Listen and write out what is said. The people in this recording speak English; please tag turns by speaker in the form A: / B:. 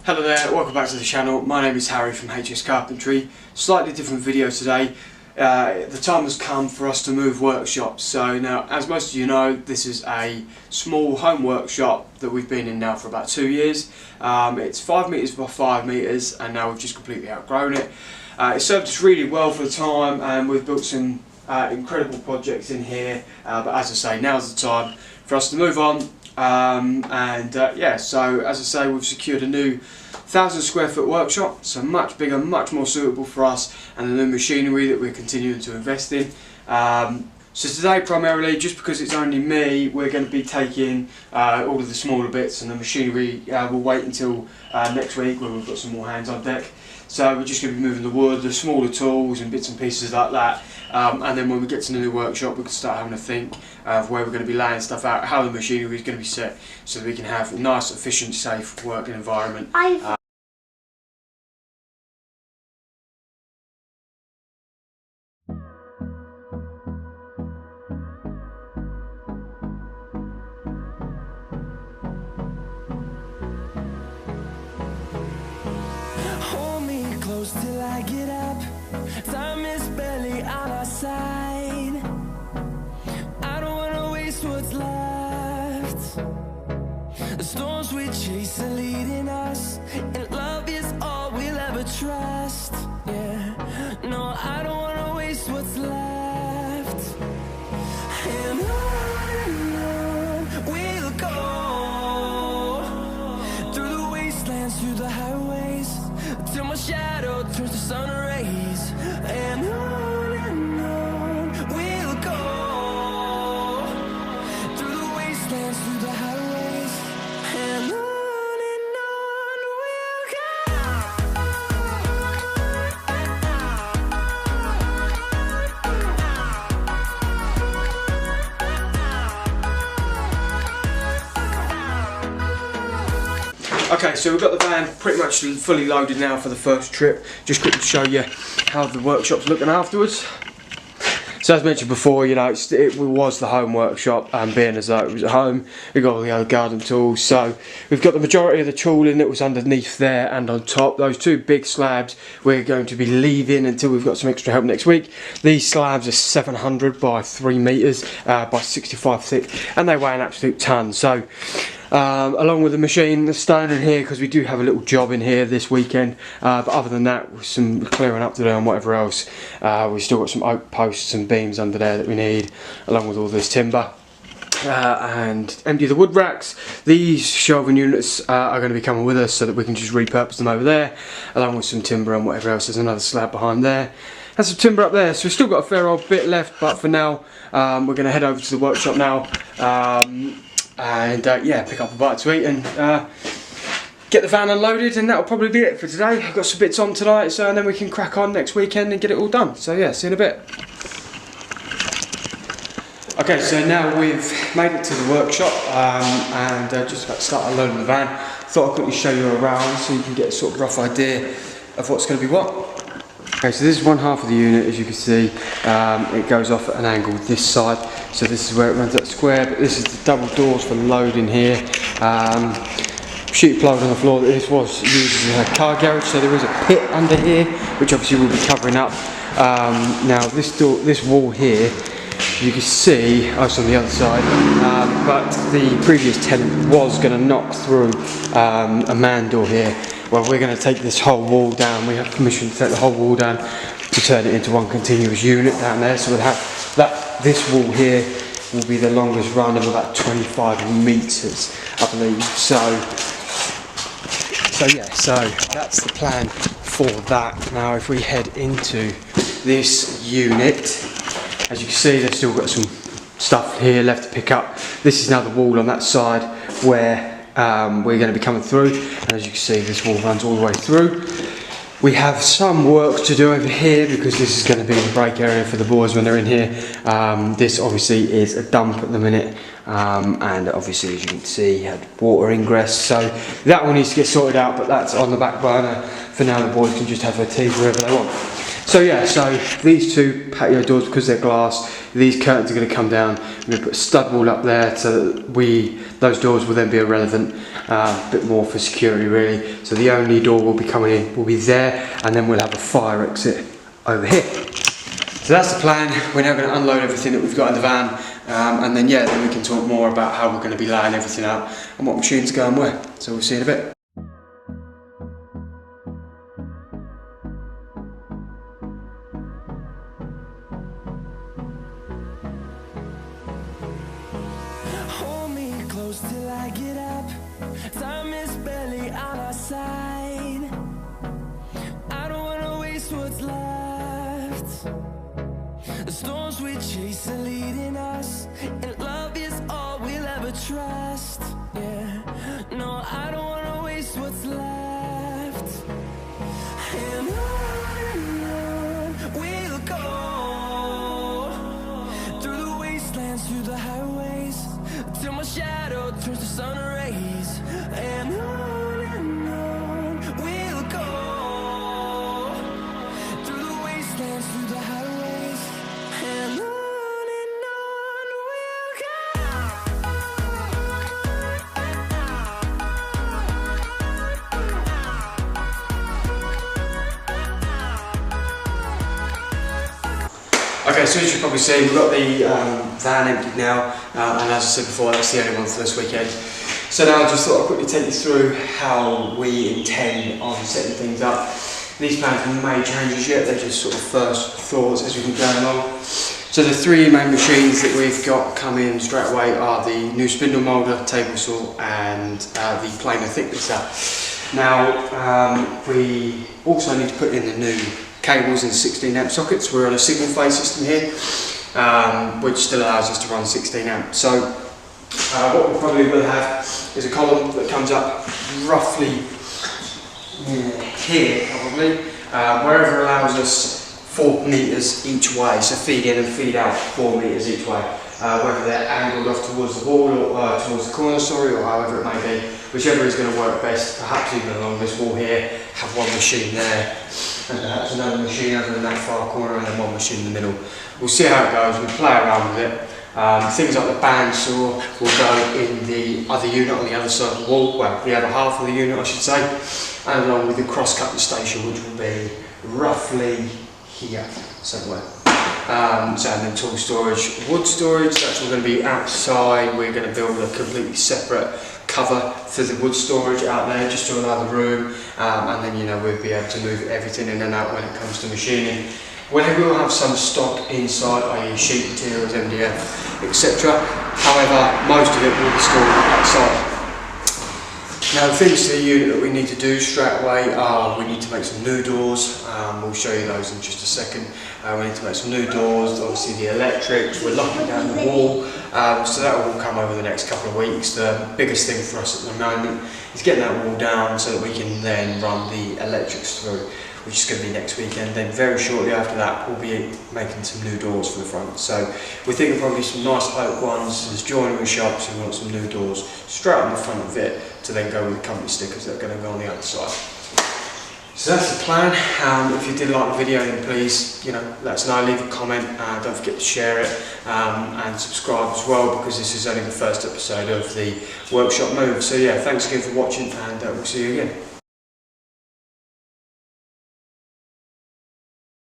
A: Hello there, welcome back to the channel. My name is Harry from HS Carpentry. Slightly different video today. The time has come for us to move workshops. So now, as most of you know, this is a small home workshop that we've been in now for about 2 years. It's 5 metres by 5 metres and now we've just completely outgrown it. It served us really well for the time and we've built some incredible projects in here. But as I say, now's the time for us to move on. Yeah, so as I say, we've secured a new 1,000 square foot workshop, so much bigger, much more suitable for us, and the new machinery that we're continuing to invest in. So today primarily, just because it's only me, we're going to be taking all of the smaller bits, and the machinery will wait until next week when we've got some more hands on deck. So we're just going to be moving the wood, the smaller tools and bits and pieces like that, and then when we get to the new workshop we can start having a think of where we're going to be laying stuff out, how the machinery is going to be set, so that we can have a nice, efficient, safe working environment.
B: Close till I get up. Time is barely on our side. I don't wanna waste what's left. The storms we chase are leading us, and love is all we'll ever trust. Yeah, no, I don't wanna waste what's left. And on we'll go, through the wastelands, through the highways, till my shadow turns to sun rays. And on we'll go, through the wastelands, through the highways, and on we'll go.
A: Okay, so we've got the van pretty much fully loaded now for the first trip. Just quickly to show you how the workshop's looking afterwards. So as mentioned before, you know, it was the home workshop, and being as though it was at home, we've got all the other garden tools. So we've got the majority of the tooling that was underneath there and on top. Those two big slabs we're going to be leaving until we've got some extra help next week. These slabs are 700 by 3 metres by 65 thick, and they weigh an absolute ton. So along with the machine that's staying in here, because we do have a little job in here this weekend, but other than that, with some clearing up to do and whatever else, we've still got some oak posts and beams under there that we need, along with all this timber. And empty the wood racks. These shelving units are going to be coming with us so that we can just repurpose them over there, along with some timber and whatever else. There's another slab behind there and some timber up there, so we've still got a fair old bit left, but for now we're going to head over to the workshop now. Yeah, pick up a bite to eat and get the van unloaded, and that'll probably be it for today. I've got some bits on tonight, so and then we can crack on next weekend and get it all done. So yeah, see you in a bit. Okay, so now we've made it to the workshop and just about to start unloading the van. Thought I'd quickly show you around so you can get a sort of rough idea of what's going to be what. Okay, so this is one half of the unit, as you can see. It goes off at an angle this side, so this is where it runs up square, but this is the double doors for loading here. Sheet plug on the floor. This was used as a car garage, so there is a pit under here, which obviously we'll be covering up. Now this door, this wall here, you can see, oh, it's on the other side, but the previous tenant was going to knock through a man door here. Well, we're going to take this whole wall down. We have permission to take the whole wall down to turn it into one continuous unit down there. So we'll have that. This wall here will be the longest run of about 25 metres, I believe. So yeah, so that's the plan for that. Now, if we head into this unit, as you can see, they've still got some stuff here left to pick up. This is now the wall on that side where we're going to be coming through, and as you can see, this wall runs all the way through. We have some work to do over here because this is going to be the break area for the boys when they're in here. This obviously is a dump at the minute, and obviously, as you can see, had water ingress, so that one needs to get sorted out, but that's on the back burner. For now, the boys can just have their tea wherever they want. So yeah, so these two patio doors, because they're glass, these curtains are going to come down. I'm going to put a stud wall up there so that those doors will then be irrelevant, a bit more for security really. So the only door will be coming in will be there, and then we'll have a fire exit over here. So that's the plan. We're now going to unload everything that we've got in the van, and then yeah, then we can talk more about how we're going to be laying everything out and what machines go and where. So we'll see you in a bit.
B: Till I get up, time is barely on our side. I don't wanna waste what's left. The storms we chase are leading us, and love is all we'll ever trust. Yeah, no, I don't wanna waste what's left. And on we'll go, through the wastelands, through the highways, till my shadow turns to sun rays. And on we'll go, through the wastelands, through the highways. And on we'll go.
A: Okay, so as you probably see, we've got the van emptied now, and as I said before, that's the only one for this weekend. So now I just thought I'd quickly take you through how we intend on setting things up. These plans haven't made changes yet, they're just sort of first thoughts as we can go along. So the three main machines that we've got coming straight away are the new spindle moulder, table saw, and the planer thicknesser. Now we also need to put in the new cables and 16 amp sockets. We're on a single phase system here, which still allows us to run 16 amp. So what we probably will have is a column that comes up roughly here probably, wherever allows us 4 meters each way, so feed in and feed out 4 meters each way, whether they're angled off towards the wall or towards the corner, or however it may be, whichever is going to work best. Perhaps even along this wall here, have one machine there, and perhaps another machine over in that far corner, and then one machine in the middle. We'll see how it goes, we'll play around with it. Things like the bandsaw will go in the other unit on the other side of the wall, well, the other half of the unit I should say, and along with the cross-cutting station, which will be roughly here somewhere. And then tool storage, wood storage, that's all going to be outside. We're going to build a completely separate cover for the wood storage out there, just to allow the room, and then we'll be able to move everything in and out when it comes to machining. We will have some stock inside, i.e. sheet materials, MDF, etc. However, most of it will be stored outside. Now the things to the unit that we need to do straight away are we need to make some new doors. We'll show you those in just a second. We need to make some new doors, obviously the electrics, we're locking down the wall, so that will all come over the next couple of weeks. The biggest thing for us at the moment is getting that wall down so that we can then run the electrics through, which is going to be next weekend. Then very shortly after that we'll be making some new doors for the front. So we're thinking probably some nice oak ones. There's joinery shops who want some new doors straight on the front of it to then go with the company stickers that are going to go on the other side. So that's the plan. If you did like the video, then please let us know, leave a comment, don't forget to share it, and subscribe as well, because this is only the first episode of the workshop move. So yeah, thanks again for watching, and we'll see you again.